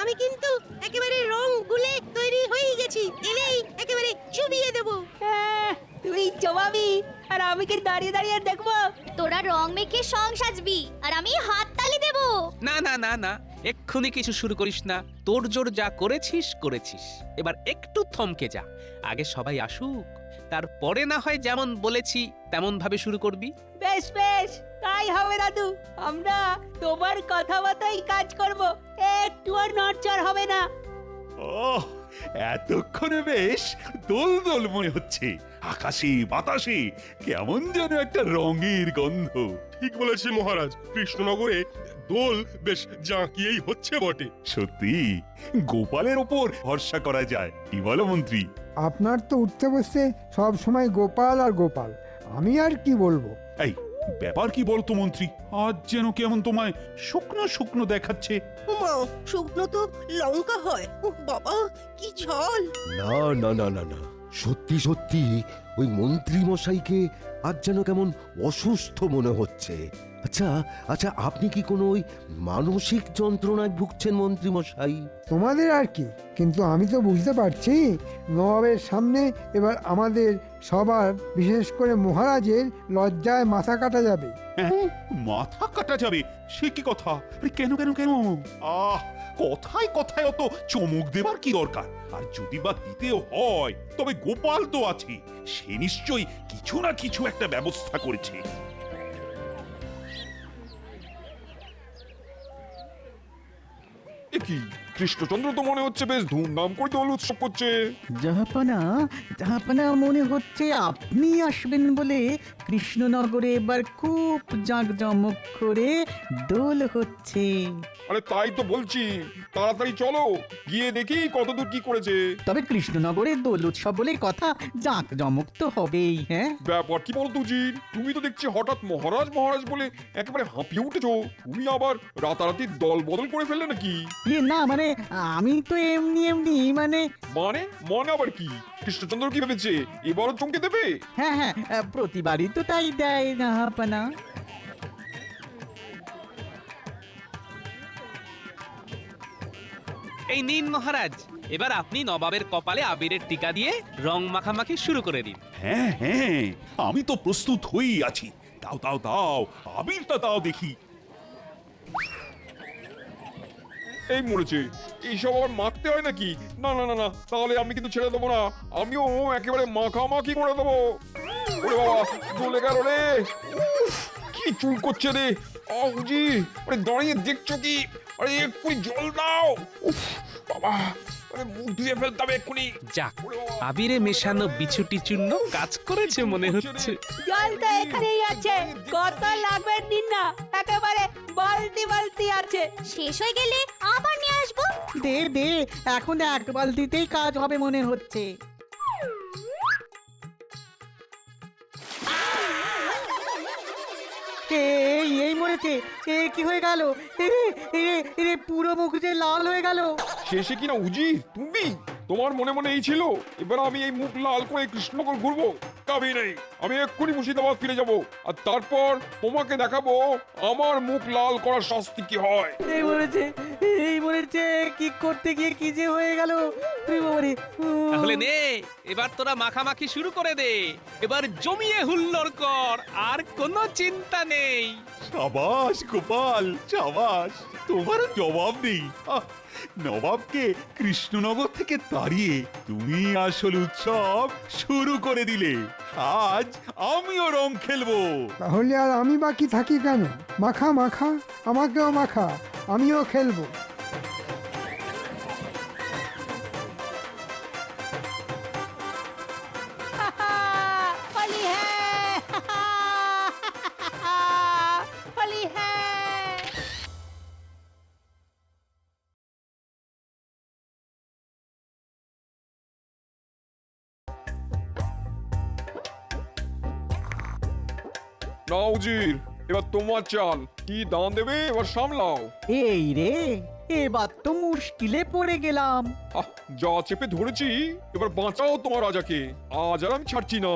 আমি কিন্তু একেবারে রং গুলে তৈরি হয়ে গেছি, এলেই একেবারে চুবিয়ে দেবো। তুই জবাবি আর আমি কি দাঁড়িয়ে দাঁড়িয়ে দেখবো? তোরা রং মেখে সং সাজবি আর আমি হাত তালি দেবো। না না না না, এক্ষুনি কিছু শুরু করিস না। তোর জোর যা করেছিস করেছিস, এবার একটু থমকে যা। আগে সবাই আসুক, তারপরে না হয় যেমন বলেছি তেমন ভাবে শুরু করবি। বেশ বেশ, তাই হবে দাদু। আমরা তোমার কথা মতোই কাজ করব, একটু আর নড়চড় হবে না। ওহ, এতক্ষণে বেশ দোল দোল মনে হচ্ছে। আকাশে বাতাসে কেমন যেন একটা রঙের গন্ধ। ঠিক বলেছেন মহারাজ, কৃষ্ণনগরে দোল বেশ জাঁকিয়েই হচ্ছে বটে। সত্যি গোপালের ওপর ভরসা করা যায়, কি বলো মন্ত্রী? আপনার তো উঠতে বসতে সব সময় গোপাল আর গোপাল, আমি আর কি বলবো। এই ব্যাপার কি বলতো মন্ত্রী, আজ যেন কেমন তোমায় শুকনো শুকনো দেখাচ্ছে। উমা, শুকনো তো লঙ্কা হয়। উহ, বাবা কি ঝাল! না না না না না, সত্যি সত্যি ওই মন্ত্রী মশাইকে আজ যেন কেমন অসুস্থ মনে হচ্ছে। আচ্ছা আচ্ছা, আপনি কি কোনো ওই মানসিক যন্ত্রণায় ভুগছেন মন্ত্রী মশাই? তোমাদের আর কি, কিন্তু আমি তো বুঝতে পারছি নবাবের সামনে এবার আমাদের সবার, বিশেষ করে মহারাজের লজ্জায় মাথা কাটা যাবে। হ্যাঁ, মাথা কাটা যাবে? সে কি কথা? আরে কেন কেন কেন? আহ, কথায় কথায় অত চমক দেবার কি দরকার? আর যদি বা দিতেও হয়, তবে গোপাল তো আছে, সে নিশ্চয়ই কিছু না কিছু একটা ব্যবস্থা করেছে। এ কি, কৃষ্ণচন্দ্র তো মনে হচ্ছে বেশ ধুমধাম করে দোল উৎসব করছে। জাহাপানা জাহাপানা, মনে হচ্ছে আপনি আসবেন বলে কৃষ্ণনগরে এবার খুব জাঁকজমক করে দোল হচ্ছে। আরে তাই তো বলছি, তাড়াতাড়ি চলো গিয়ে দেখি কতদূর কি করেছে। তবে কৃষ্ণনগরে দোল উৎসব বলে কথা, জাঁকজমক তো হবেই। হ্যাঁ, ব্যাপার কি বলতো উজির, তুমি তো দেখছি হঠাৎ মহারাজ মহারাজ বলে একেবারে হাঁপিয়ে উঠেছো। তুমি আবার রাতারাতি দল বদল করে ফেললে নাকি? না মানে আমি তো এমনি এমনি মানে মানে মনে আবার কি? কৃষ্ণচন্দ্র কি ভেবেছে এবারও চমকে দেবে? হ্যাঁ হ্যাঁ, প্রতিবারই তো তাই দেয় জাহাপানা। এই নিন মহারাজ, এবার আপনি নবাবের কপালে আবিরের টিকা দিয়ে রং মাখামাখি শুরু করে দিন। হ্যাঁ হ্যাঁ, আমি তো প্রস্তুত হয়েই আছি। দাও দাও দাও, আবিরটা দাও দেখি। এই মরেছে, এইসব আবার মাখতে হয় নাকি? না না না না, তাহলে আমি কিন্তু ছেড়ে দেবো না, আমিও একেবারে মাখামাখি করে দেবো। ওরে বাবা, চলে গেল রে। উফ, কি চুল করছে রে। উজি, আরে দাঁড়িয়ে দেখছো কি? আরে এক্ষুনি জল দাও। উফ বাবা, আরে মুখ ধুয়ে ফেলতে হবে এক্ষুনি। যাক, আবিরে মেশানো বিছুটি চূর্ণ কাজ করেছে মনে হচ্ছে। জল তো এখানেই আছে, কত লাগবে দিন না, একেবারে বালতি বালতি আছে। শেষ হয়ে গেলে আবার নিয়ে আসবো। দে দে, এখন এক বালতিতেই কাজ হবে মনে হচ্ছে। এই মরেছে, কি হয়ে গেল? এরে পুরো মুখ যে লাল হয়ে গেল। শেষে কিনা উজি তুমি, তোমার মনে মনে এই ছিল এবার আমি এই মুখ লাল করে কৃষ্ণনগর ঘুরবো? কাবি নেই, আমি এক্ষুনি মুর্শিদাবাদ ফিরে যাব, আর তারপর তোমাকে দেখাবো আমার মুখ লাল করার শাস্তি কি হয়। এই মরেছে, কি করতে গিয়ে কি যে হয়ে গেল। তাহলে নে, এবার তোরা মাখামাখি শুরু করে দে। এবার জমিয়ে হুল্লোড় কর, আর কোনো চিন্তা নেই। সাবাস গোপাল, সাবাস, তোমার জবাব নেই। আহ, নবাবকে কৃষ্ণনগর থেকে তাড়িয়ে তুমি আসল উৎসব শুরু করে দিলে। আজ আমিও রং খেলবো। তাহলে আর আমি বাকি থাকি কেন? মাখা মাখা, আমাকেও মাখা, আমিও খেলবো। होली है, होली है। না উজির, এবার তোমার চাল কি দান দেবে এবার সামলাও। এই রে, এবার তো মুশকিলে পড়ে গেলাম। আহ, যা চেপে ধরেছি এবার বাঁচাও তোমার রাজাকে, আজ আর আমি ছাড়ছি না।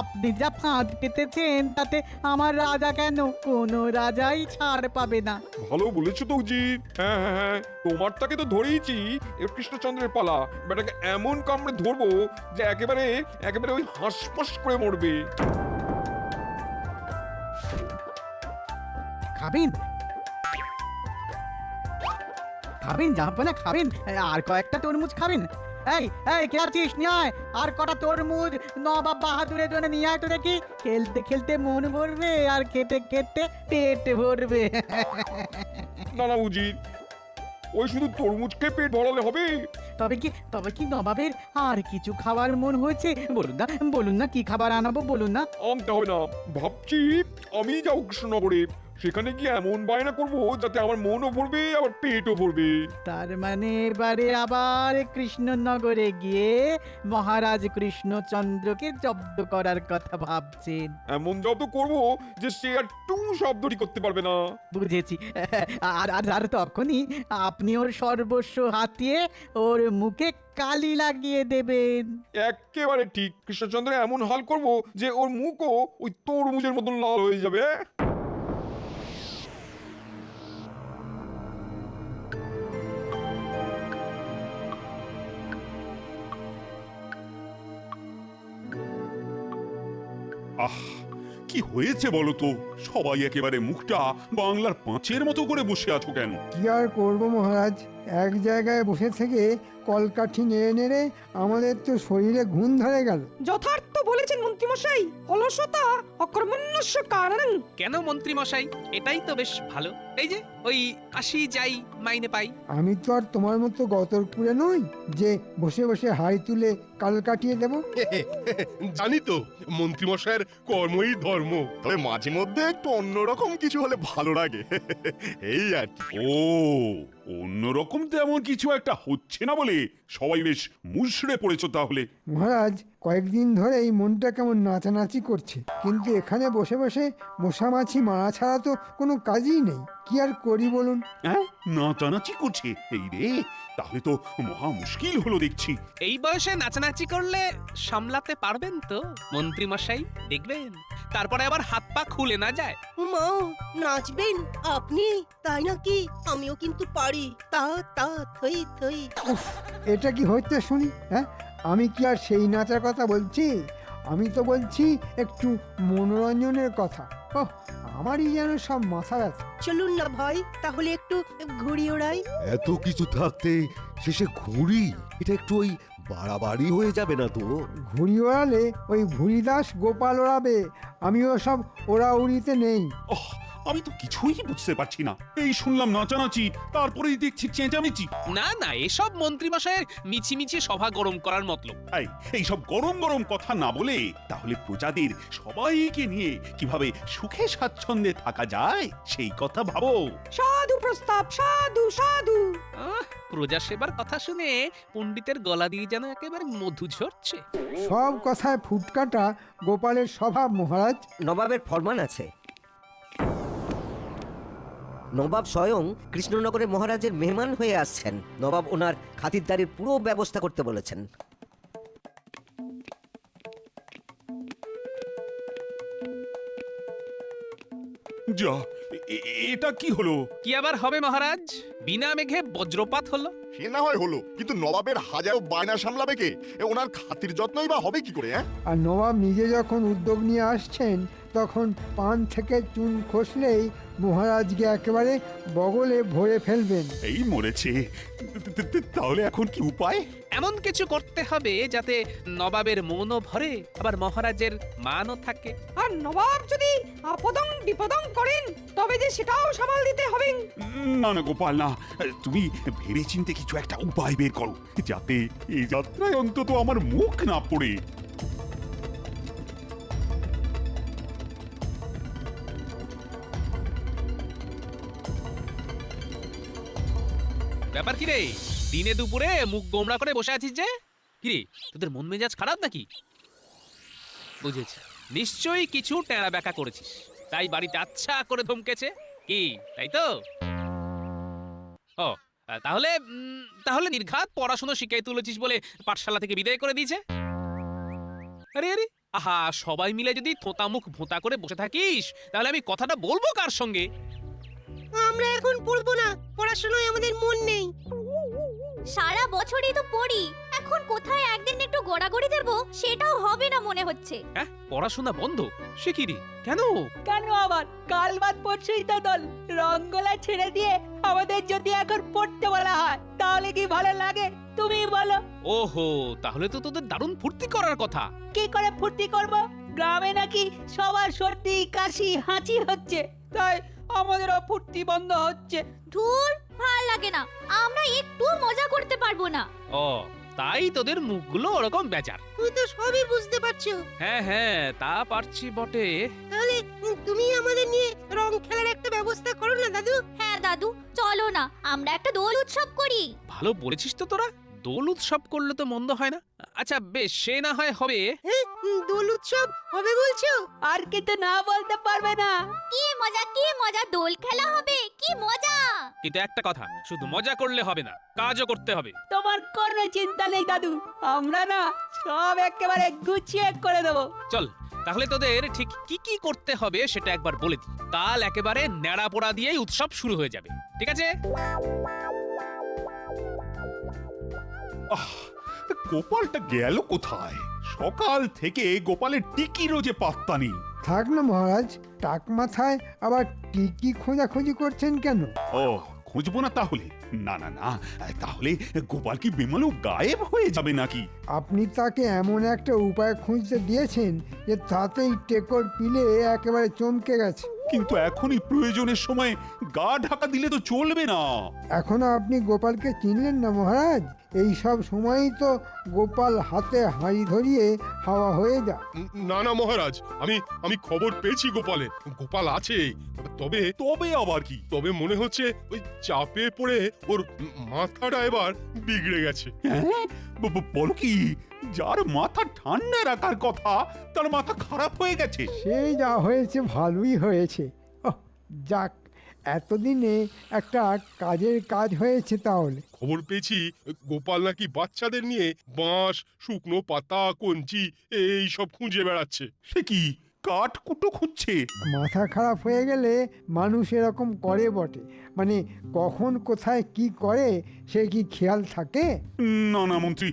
আপনি যা ফাঁদ পেতেছেন তাতে আমার রাজা কেন, কোনো রাজাই ছাড় পাবে না। ভালো বলেছো তো উজির। হ্যাঁ হ্যাঁ হ্যাঁ, তোমারটাকে তো ধরেইছি, এবার কৃষ্ণচন্দ্রের পালা। বেটাকে এমন কামড়ে ধরবো যে একেবারে একেবারে ওই হাঁসফাঁস করে মরবে। খাবেন খাবেন জাহাপনা খাবেন, আর কয়েকটা তরমুজ খাবেন। এই এই কে আছিস, নিয়ে আয় আর কটা তরমুজ নবাব বাহাদুরের জন্য নিয়ে আয় তো দেখি। খেলতে খেলতে মন ভরবে আর খেতে খেতে পেট ভরবে। না না উজির, ওই শুধু তরমুজকে পেট ভরালে হবে? তবে কি নবাবের আর কিছু খাবার মন হয়েছে? বলুন না কি খাবার আনাবো, বলুন না। আনতে হবে না, ভাবছি আমি যাও কৃষ্ণনগরে, সেখানে গিয়ে এমন বায়না করবো যাতে আমার মনও ভরবে আবার পেটও ভরবে। তার মানে এবারে আবার কৃষ্ণনগরে গিয়ে মহারাজ কৃষ্ণচন্দ্রকে জব্দ করার কথা ভাবছেন? এমন জব্দ করবো যে সে আর টু শব্দটি করতে পারবে না। বুঝেছি। আর তখনই আপনি ওর সর্বস্ব হাতিয়ে ওর মুখে কালি লাগিয়ে দেবেন। একেবারে ঠিক, কৃষ্ণচন্দ্র এমন হাল করবো যে ওর মুখও ওই তরমুজের মতন লাল হয়ে যাবে। আহ, কি হয়েছে বলো তো? সবাই একেবারে মুখটা বাংলার পাঁচের মতো করে বসে আছো কেন? কি আর করবো মহারাজ, এক জায়গায় বসে থেকে কলকাঠি নেড়ে নেড়ে আমাদের তো শরীরে ঘুম ধরে গেল। যথার্থ বলেছেন মন্ত্রীমশাই, অলসতা অকর্মণ্যস্য কারণ। কেন মন্ত্রী মশাই, এটাই তো বেশ ভালো। এই যে ওই আসি যাই মাইনে পাই। আমি তো আর তোমার মতো গতরপুরে নই যে বসে বসে হাই তুলে কাল কাটিয়ে দেব। জানি তো মন্ত্রীমশাইয়ের কর্মই ধর্ম, তবে মাঝে মধ্যে একটু অন্যরকম কিছু হলে ভালো লাগে। এই আর কি। ও, অন্যরকম তেমন কিছু একটা হচ্ছে না বলে সবাই বেশ মুষড়ে পড়েছো তাহলে। মহারাজ, কয়েকদিন ধরে এই মনটা কেমন নাচানাচি করছে, কিন্তু এখানে বসে বসে মশামাছি মারা ছাড়া তো কোনো কাজই নেই। কি আর করি বলুন? হ্যাঁ, নাচানাচি করছে? এই রে, তাহলে তো মহা মুশকিল হলো দেখছি। এই বয়সে নাচানাচি করলে সামলাতে পারবেন তো মন্ত্রী মশাই? দেখবেন তারপরে আবার হাত পা খুলে না যায়। মা, নাচবেন আপনি? তাই নাকি? আমিও কিন্তু পারি। তা তা থই থই। উফ, এটা কি হচ্ছে শুনি? হ্যাঁ, আমি কি আর সেই নাচার কথা বলছি? আমি তো বলছি একটু মনোরঞ্জনের কথা। ওহ, আমারই যেন সব মাথা ব্যথা। চলুন না ভাই, তাহলে একটু ঘুড়ি ওড়াই। এত কিছু থাকতে শেষে ঘুড়ি, এটা একটু ওই বাড়াবাড়ি হয়ে যাবে না তো? ঘুড়ি ওড়ালে ওই ভুড়িদাস গোপাল ওড়াবে, আমিও সব ওড়াউড়িতে নেই। ওহ, আমি তো কিছুই বুঝতে পারছি না। এই শুনলাম নাচানাচি, তারপরেই দেখছি চেঁচামেচি। না না, এসব মন্ত্রী মশাইয়ের মিছিমিছি সভা গরম করার মতলব। এই সব গরম গরম কথা না বলে তাহলে প্রজাদের সবাইকে নিয়ে কিভাবে সুখে স্বাচ্ছন্দ্যে থাকা যায় সেই কথা ভাবো। সাধু প্রস্তাব, সাধু সাধু। প্রজা সেবার কথা শুনে পণ্ডিতের গলা দিয়ে যেন একেবারে মধু ঝরছে। সব কথায় ফুটকাটা গোপালের স্বভাব মহারাজ। নবাবের ফরমান আছে, নবাব স্বয়ং কৃষ্ণনগরে মহারাজের মেহমান হয়ে আসছেন। নবাব ওনার খাতিরদারির পুরো ব্যবস্থা করতে বলেছেন। যা, এটা কি হলো? কি আবার হবে মহারাজ? বিনা মেঘে বজ্রপাত হলো। সে না হয় হলো, কিন্তু নবাবের হাজারো বায়না সামলাবে কে? ওনার খাতির যত্নই বা হবে কি করে? আর নবাব নিজে যখন উদ্যোগ নিয়ে আসছেন, তখন পান থেকে চুন খসলেই মহারাজকে একেবারে বগলে ভরে ফেলবেন। এই মরেছে। তাহলে এখন কি উপায়? এমন কিছু করতে হবে যাতে নবাবের মনও ভরে আবার মহারাজের মানও থাকে। আর নবাব যদি আপদং বিপদং করেন তবে যে সেটাও সামাল দিতে হবে। না না গোপাল, না, তুমি ভেবেচিন্তে কিছু একটা উপায় বের করো, যাতে এই যাত্রায় অন্তত আমার মুখ না পড়ে। ব্যাপার কি রে, দিনে দুপুরে মুখ গোমড়া করে বসে আছিস যে? কিরে, তোদের মন মেজাজ খারাপ নাকি? বুঝেছি, নিশ্চয়ই কিছু টেরা ব্যাকা করেছিস। তাই বাড়িতে আচ্ছা করে ধমকেছে কি, তাই তো? ও তাহলে নির্ঘাত পড়াশোনা শিখাই তুলেছিস বলে পাঠশালা থেকে বিদায় করে দিয়েছে। আরে আরে, আহা, সবাই মিলে যদি থোঁতা মুখ ভোঁতা করে বসে থাকিস তাহলে আমি কথাটা বলবো কার সঙ্গে? আমরা এখন পড়বো না, পড়াশোনায় আমাদের মন নেই। সারা বছরই তো পড়ি, এখন কোথায় একদিন একটু গড়াগড়ি দেবো সেটাও হবে না মনে হচ্ছে। হ্যাঁ, পড়াশোনা বন্ধ? সে কি রে, কেন? কেন আবার? কাল বাদ পরশুই তো দোল, রঙ্গলা ছেড়ে দিয়ে আমাদের যদি এখন পড়তে বলা হয় তাহলে কি ভালো লাগে তুমি বলো? ওহো, তাহলে তো তোদের দারুণ ফুর্তি করার কথা। কি করে ফুর্তি করব? গ্রামে নাকি সবার সর্দি কাশি হাঁচি হচ্ছে, তাই আমাদেরও ফুর্তি বন্ধ হচ্ছে। ধুর, ভাল লাগে না, আমরা একটু মজা করতে পারবো না। ও, তাই তোদের মুখগুলো ওরকম বেজার। তুই তো সবই বুঝতে পারছো। হ্যাঁ, তা পারছি বটে। তাহলে তুমি আমাদের নিয়ে রং খেলার একটা ব্যবস্থা করো না দাদু। হ্যাঁ দাদু, চলো না আমরা একটা দোল উৎসব করি। ভালো বলেছিস তো তোরা, দোল উৎসব করলে তো মন্দ হয় না। আচ্ছা বেশ, সে না হয় হবে। হ্যাঁ, দোল উৎসব হবে বলছো? আর কিন্তু না বলতে পারবে না। কি মজা, দোল খেলা হবে, কি মজা। কিন্তু একটা কথা, শুধু মজা করলে হবে না, কাজও করতে হবে। তোমার কোনো চিন্তা নেই দাদু, আমরা না সব একেবারে গুছিয়ে করে দেবো। চল, তাহলে তোদের ঠিক কি কি করতে হবে সেটা একবার বলে দিই। কাল একেবারে ন্যাড়া পোড়া দিয়েই উৎসব শুরু হয়ে যাবে, ঠিক আছে? গোপালটা গেল কোথায়? সকাল থেকে গোপালের টিকিরও যে পাত্তা নেই। থাক না মহারাজ, টাক মাথায় আবার টিকি খোঁজাখুঁজি করছেন কেন? ও, খুঁজবো না তাহলে? না, তাহলে গোপাল কি বেমালু গায়েব হয়ে যাবে নাকি? আপনি তাকে এমন একটা উপায় খুঁজতে দিয়েছেন যে তাতেই টেকর পিলে একেবারে চমকে গেছে। কিন্তু এখনই প্রয়োজনের সময় গা ঢাকা দিলে তো চলবে না। এখনো আপনি গোপালকে চিনলেন না মহারাজ? এই সব সময়ই তো গোপাল হাতে হাঁড়ি ধরিয়ে হাওয়া হয়ে যায়। না মহারাজ, আমি খবর পেয়েছি গোপাল আছে। তবে আবার কি? তবে মনে হচ্ছে ওই চাপে পড়ে ওর মাথাটা এবার বিগড়ে গেছে। হ্যাঁ, বলো কি? যার মাথা ঠান্ডা রাখার কথা তার মাথা খারাপ হয়ে গেছে। সেই যা হয়েছে ভালোই হয়েছে। ওহ, যাক, এতদিনে একটা কাজের কাজ হয়েছে। তাহলে খবর পেয়েছি গোপাল নাকি বাচ্চাদের নিয়ে বাঁশ, শুকনো পাতা, কঞ্চি এই সব খুঁজে বেড়াচ্ছে। সে কি, কাঠ কুটো খুঁজছে? মাথা খারাপ হয়ে গেলে মানুষ এরকম করে বটে, মানে কখন কোথায় কি করে সে কি খেয়াল থাকে? না মন্ত্রী,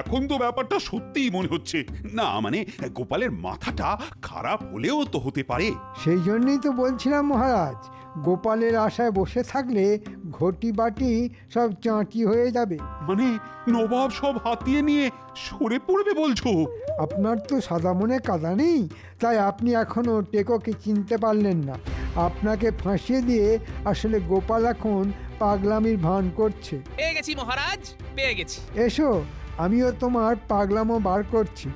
এখন তো ব্যাপারটা সত্যিই মনে হচ্ছে। না মানে গোপালের মাথাটা খারাপ হলেও তো হতে পারে। সেই জন্যই তো বলছিলাম মহারাজ, গোপালের আশায় বসে থাকলে ঘটি বাটি সব চাঁটি হয়ে যাবে। মানে নবাব সব হাতিয়ে নিয়ে সরে পড়বে বলছো? আপনার তো সাদা মনে কাদা নেই, তাই আপনি এখনো টেকোকে চিনতে পারলেন না। আপনাকে ফাঁসিয়ে দিয়ে আসলে গোপাল এখন পাগলামির ভান করছে। পেয়ে গেছি মহারাজ, পেয়ে গেছি। এসো, আমিও তোমার পাগলামো বার করছি।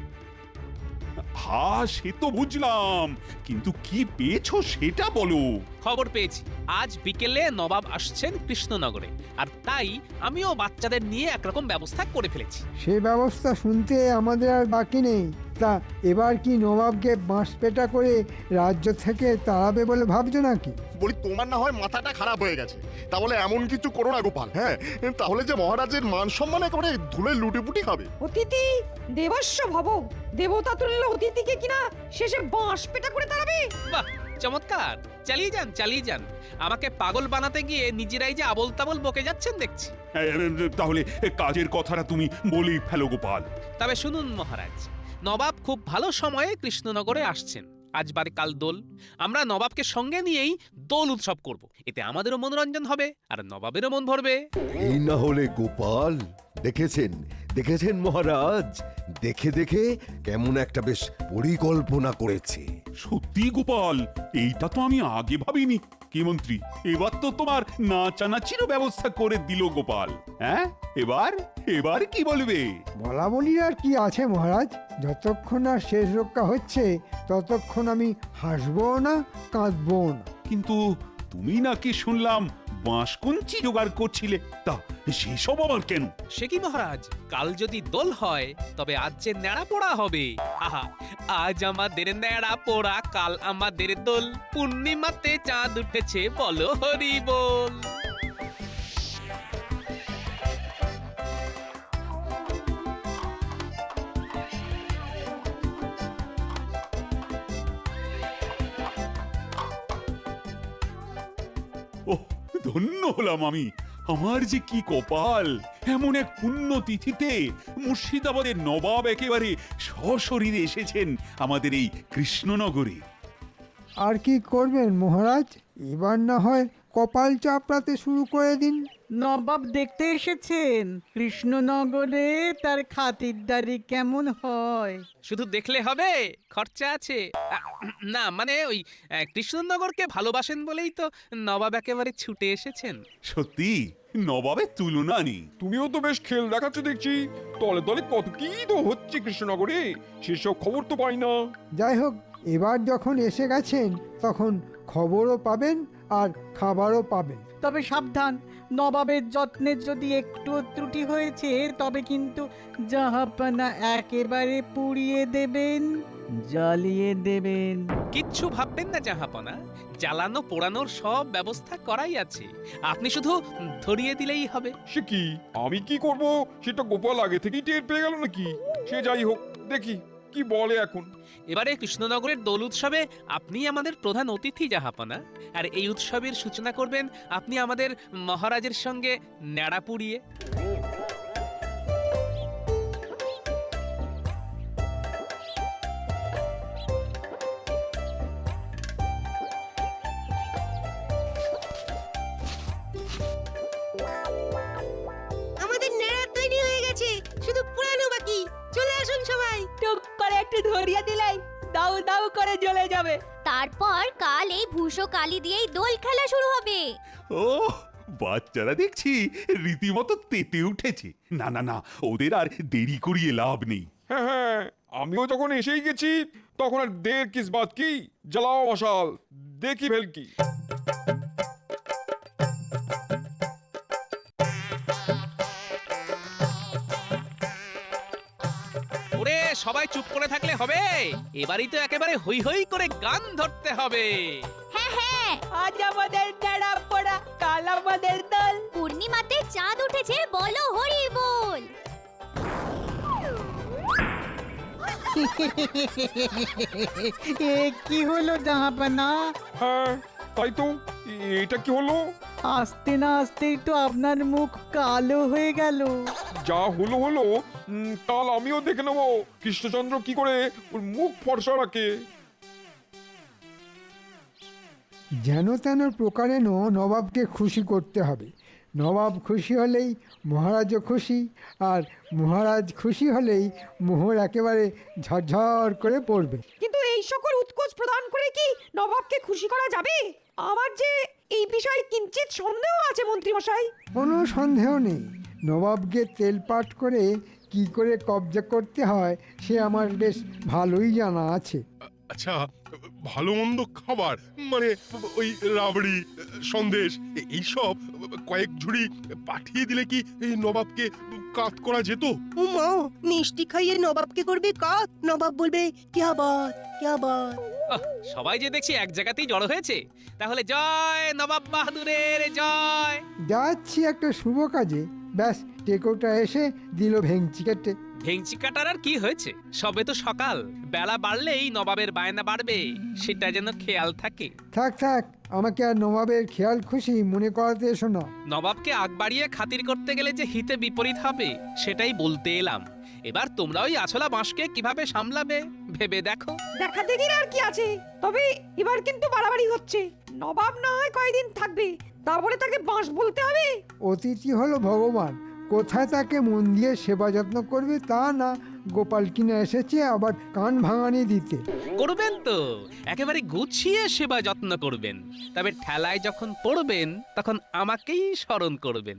হ্যাঁ, সে তো বুঝলাম, কিন্তু কি পেয়েছো সেটা বলো। খবর পেয়েছি আজ বিকেলে নবাব আসছেন কৃষ্ণনগরে, আর তাই আমিও বাচ্চাদের নিয়ে একরকম ব্যবস্থা করে ফেলেছি। সে ব্যবস্থা শুনতে আমাদের আর বাকি নেই। তা এবার কি নবাবকে বাঁশ পেটা করে রাজ্য থেকে তাড়াবে বলে ভাবছো নাকি? বলি, তোমার না হয় মাথাটা খারাপ হয়ে গেছে, তাহলে এমন কিছু করো না গোপাল। হ্যাঁ, তাহলে যে মহারাজের মান সম্মান একেবারে ধুলে লুটিপুটি খাবে। অতিথি দেবস্য ভব, দেবতা তুল্য অতিথিকে কিনা শেষে বাঁশ পেটা করে তাড়াবে। বাহ, চমৎকার! চালিয়ে যান। আমাকে পাগল বানাতে গিয়ে নিজেরাই যে আবল তাবল বকে যাচ্ছেন দেখছি। তাহলে কাজের কথাটা তুমি বলেই ফেলো গোপাল। তবে শুনুন মহারাজ, নবাব খুব ভালো সময়ে কৃষ্ণনগরে আসছেন। আজ বারে কাল দোল, আমরা নবাবকে সঙ্গে নিয়েই দোল উৎসব করব। এতে আমাদেরও মনোরঞ্জন হবে আর নবাবেরও মন ভরবে। এই না হলে গোপাল, দেখেছেন মহারাজ, দেখে কেমন একটা বেশ পরিকল্পনা করেছে। সত্যি গোপাল, এইটা তো আমি আগে ভাবিনি। কি মন্ত্রী, এবার তো তোমার নাচানাচিরও ব্যবস্থা করে দিল গোপাল। হ্যাঁ, এবার কি বলবে? বলা বলির আর কি আছে মহারাজ, যতক্ষণ না শেষ রক্ষা হচ্ছে ততক্ষণ আমি হাসবো না, কাঁদবো না। কিন্তু তুমি নাকি শুনলাম বাঁশকুঞ্চি জোগাড় করছিলে, তা সেসব আবার কেন? সে কি মহারাজ, কাল যদি দোল হয় তবে আজ যে ন্যাড়া পোড়া হবে। আহা, আজ আমাদের ন্যাড়া পোড়া, কাল আমাদের দোল, পূর্ণিমাতে চাঁদ উঠেছে, বলো হরি বল। ওহ, ধন্য হলাম আমি। আমার যে কি কপাল, এমন এক পুণ্য তিথিতে মুর্শিদাবাদের নবাব একেবারে সশরীরে এসেছেন আমাদের এই কৃষ্ণনগরে। আর কি করবেন মহারাজ, এবার না হয় কপাল চাপড়াতে শুরু করে দিন। নবাব দেখতে এসেছেন কৃষ্ণনগরে, তার খাতিরদারি কেমন হয়। শুধু দেখলে হবে, খরচা আছে। না মানে ওই কৃষ্ণনগরকে ভালোবাসেন বলেই তো নবাব একেবারে ছুটে এসেছেন। সত্যি নবাবের তুলনা নেই। তুমিও তো বেশ খেল দেখাচ্ছ দেখছি। তলে তলে কত কি তো হচ্ছে কৃষ্ণনগরে, সেসব খবর তো পাই না। যাই হোক, এবার যখন এসে গেছেন তখন খবরও পাবেন আর খাবারও পাবেন। তবে সাবধান, নবাবের যত্নের যদি একটু ত্রুটি হয়েছে তবে কিন্তু জাহাপানা একেবারে পুড়িয়ে দেবেন, জ্বালিয়ে দেবেন। কিচ্ছু ভাববেন না জাহাপনা, জ্বালানো পোড়ানোর সব ব্যবস্থা করাই আছে, আপনি শুধু ধরিয়ে দিলেই হবে। সে কি, আমি কি করব সেটা গোপাল আগে থেকেই টের পেয়ে গেল নাকি? সে যাই হোক, দেখি কি বলে এখন। এবারে কৃষ্ণনগরের দোল উৎসবে আপনি আমাদের প্রধান অতিথি জাহাপনা, আর এই উৎসবের সূচনা করবেন আপনি আমাদের মহারাজের সঙ্গে ন্যাড়া পুড়িয়ে। আমাদের নেড়া তৈরি হয়ে গেছে, শুধু পুরানো বাকি। চলে আসুন সবাই। টুক করে একটু ধরিয়ে দিলাই দাউ দাউ করে জ্বলে যাবে। তারপর কাল এই ভূষো কালি দিয়েই দোল খেলা শুরু হবে। ও, বাচ্চারা দেখছি রীতিমতো তেতে উঠেছে। না না না, ওদের আর দেরি করিয়ে লাভ নেই। হ্যাঁ হ্যাঁ, আমিও যখন এসেই গেছি তখন আর দের কিস বাত কি, জ্বালাও মশাল, দেখি ভেলকি। ওরে সবাই চুপ করে থাকলে হবে, এবারই তো একেবারে হই হই করে গান ধরতে হবে। হ্যাঁ হ্যাঁ, আজ আমাদের ন্যাড়া পোড়া, কাল আমাদের দোল, পূর্ণিমাতে চাঁদ উঠেছে, বলো হরি বল। এ কি হলো জাহাপানা? হ্যাঁ তাই তো, এটা কি হলো? আসতে না আসতেই তো আপনার মুখ কালো হয়ে গেল। যা হলো হলো, কাল আমিও দেখে নেবো কৃষ্ণচন্দ্র কি করে ওর মুখ ফর্সা রাখে। যেন তেন প্রকারে নবাবকে খুশি করতে হবে। নবাব খুশি হলেই মহারাজও খুশি, আর মহারাজ খুশি হলেই মোহর একেবারে ঝরঝর করে পড়বে। কিন্তু এই সকল উৎকোচ প্রদান করে কি নবাবকে খুশি করা যাবে? আমার যে এই বিষয়ে কিঞ্চিত সন্দেহ আছে মন্ত্রী মশাই। কোনো সন্দেহ নেই, নবাবকে তেলপাট করে কি করে কবজা করতে হয় সে আমার বেশ ভালোই জানা আছে। আচ্ছা, ভালো মন্দ খাবার মানে ওই রাবড়ি, সন্দেশ এইসব কয়েক ঝুড়ি পাঠিয়ে দিলে কি এই নবাবকে কাত করা যেত? উমা, মিষ্টি খাইয়ে নবাবকে করবে কাত। নবাব বলবে ক্যা বাত ক্যা বাত। আহ, সবাই যে দেখছি এক জায়গাতেই জড়ো হয়েছে, তাহলে জয় নবাব বাহাদুরের জয়। যাচ্ছি একটা শুভ কাজে, ব্যাস টেকোটা এসে দিল ভেঙচি কেটে। ভেংচি কাটার আর কি হয়েছে, সবে তো সকাল, বেলা বাড়লেই নবাবের বায়না বাড়বে, সেটা যেন খেয়াল থাকে। থাক থাক, আমাকে আর নবাবের খেয়াল খুশি মনে করাতে এসো না। নবাবকে আগ বাড়িয়ে খাতির করতে গেলে যে হিতে বিপরীত হবে সেটাই বলতে এলাম। এবার তোমরা ওই আছলা বাঁশকে কিভাবে সামলাবে ভেবে দেখো। দেখা দেখির আর কি আছে, তবে এবার কিন্তু বাড়াবাড়ি হচ্ছে। নবাব না হয় কয়দিন থাকবে, তারপরে তাকে বাঁশ বলতে হবে। অতিথি হলো ভগবান, কোথায় তাকে মন দিয়ে সেবা যত্ন করবে তা না গোপাল কিনা এসেছে আবার কান ভাঙানি দিতে। করবেন তো, একেবারে গুছিয়ে সেবা যত্ন করবেন। তবে ঠেলায় যখন পড়বেন তখন আমাকেই স্মরণ করবেন।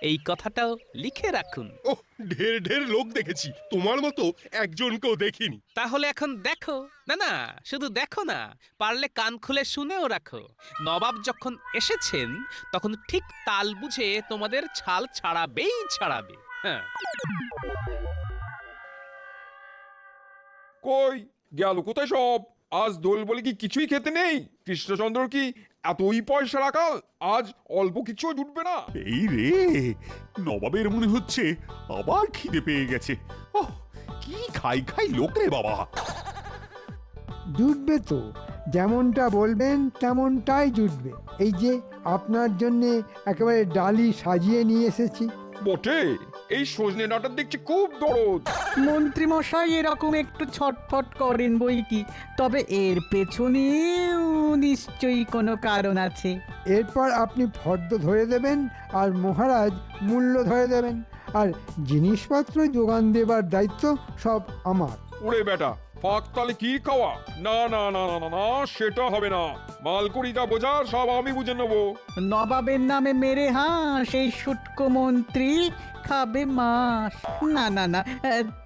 এই কথাটাও লিখে রাখুন। ও ঢের ঢের লোক দেখেছি, তোমার মতো একজনকেও দেখিনি। তাহলে এখন দেখো, না না শুধু দেখো না, পারলে কান খুলে শুনেও রাখো। নবাব যখন এসেছেন তখন ঠিক তাল বুঝে তোমাদের ছাল ছাড়াবেই ছাড়াবে। হ্যাঁ, কই গেল কোথায় সব? আজ দোল বলে কি কিছুই খেতে নেই? কৃষ্ণচন্দ্র কি এতই পয়সা রাখাল, আজ অল্প কিছু জুটবে না? এই রে, নবাবের মনে হচ্ছে আবার খিদে পেয়ে গেছে। ওহ, কি খাই খাই লোক রে বাবা। জুটবে তো, যেমনটা বলবেন তেমনটাই জুটবে। এই যে আপনার জন্যে একেবারে ডালি সাজিয়ে নিয়ে এসেছি। বটে, এই সজনে ডাঁটার দেখছি খুব দরদ। মন্ত্রী মশাই এরকম একটু ছটফট করেন বই কি, তবে এর পেছনেও নিশ্চয়ই কোনো কারণ আছে। এরপর আপনি ফর্দ ধরে দেবেন আর মহারাজ মূল্য ধরে দেবেন, আর জিনিসপত্র যোগান দেবার দায়িত্ব সব আমার। উড়ে বেটা, ফাঁক তালে কি খাওয়া? না না না না না না, সেটা হবে না। মালকুড়িটা বোঝার সব আমি বুঝে নেবো। নবাবের নামে মেরে সেই শুটকো মন্ত্রী খাবে মাস। না না না,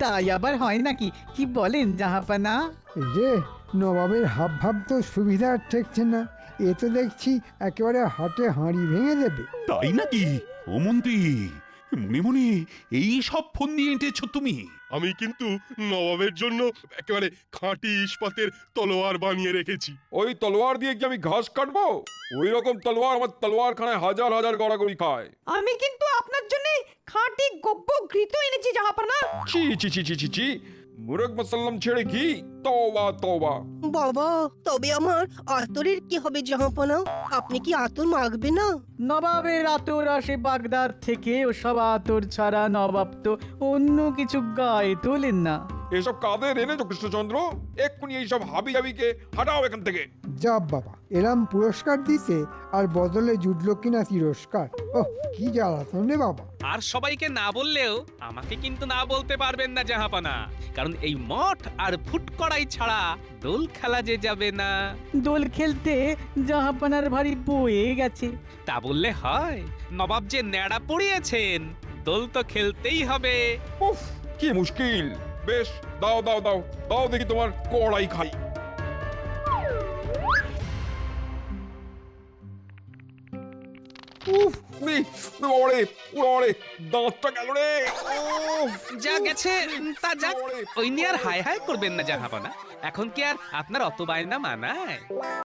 তাই আবার হয় নাকি? কি বলেন জাহাপানা? এই যে নবাবের হাব ভাব তো সুবিধার ঠেকছে না, এ তো দেখছি একেবারে হাটে হাঁড়ি ভেঙে দেবে। তাই নাকি? ও মন্ত্রী, মনে মনে এই সব ফোন দিয়ে এঁটেছো তুমি? আমি কিন্তু নবাবের জন্য একেবারে খাঁটি ইস্পাতের তলোয়ার বানিয়ে রেখেছি। ওই তলোয়ার দিয়ে কি আমি ঘাস কাটবো? ওই রকম তলোয়ার আমার তলোয়ারখানায় হাজার হাজার গড়াগড়ি খায়। আমি কিন্তু আপনার জন্য খাঁটি গব্য ঘৃত এনেছি জাহাপানা। ছি ছি ছি ছি ছি ছি, মুরগ মুসল্লাম ছেড়ে কি? তওবা তওবা। বাবা, তবে আমার আতরের কি হবে জাহাপনা? আপনি কি আতর মাখবে না? নবাবের আতর আসে বাগদাদ থেকে, ও সব আতর ছাড়া নবাব তো অন্য কিছু গায়ে তোলেন না। এসব কাদের এনেছো কৃষ্ণচন্দ্র? এক্ষুনি এইসব হাবি হাবিকে হাঁটাও এখান থেকে। যাব বাবা, এলাম পুরস্কার দিতে আর বদলে জুটলো কিনা তিরস্কার। ওহ, কি জ্বালাতন রে বাবা। আর সবাইকে না বললেও আমাকে কিন্তু না বলতে পারবেন না জাহাপানা, কারণ এই মঠ আর ফুটকড়াই ছাড়া দোল খেলা যে যাবে না। দোল খেলতে জাহাপানার ভারী বয়ে গেছে। তা বললে হয়? নবাব যে ন্যাড়া পড়িয়েছেন, দোল তো খেলতেই হবে। উফ, কি মুশকিল। বেশ, দাও দাও দাও দাও দেখি তোমার কড়াই খাই। উফ, ওরে ওরে, দাঁতটা গেল রে। উফ, যা গেছে তা যাক, ওই নিয়ে আর হায় হায় করবেন না জাহাপানা। এখন কি আর আপনার অত বায়না মানায়?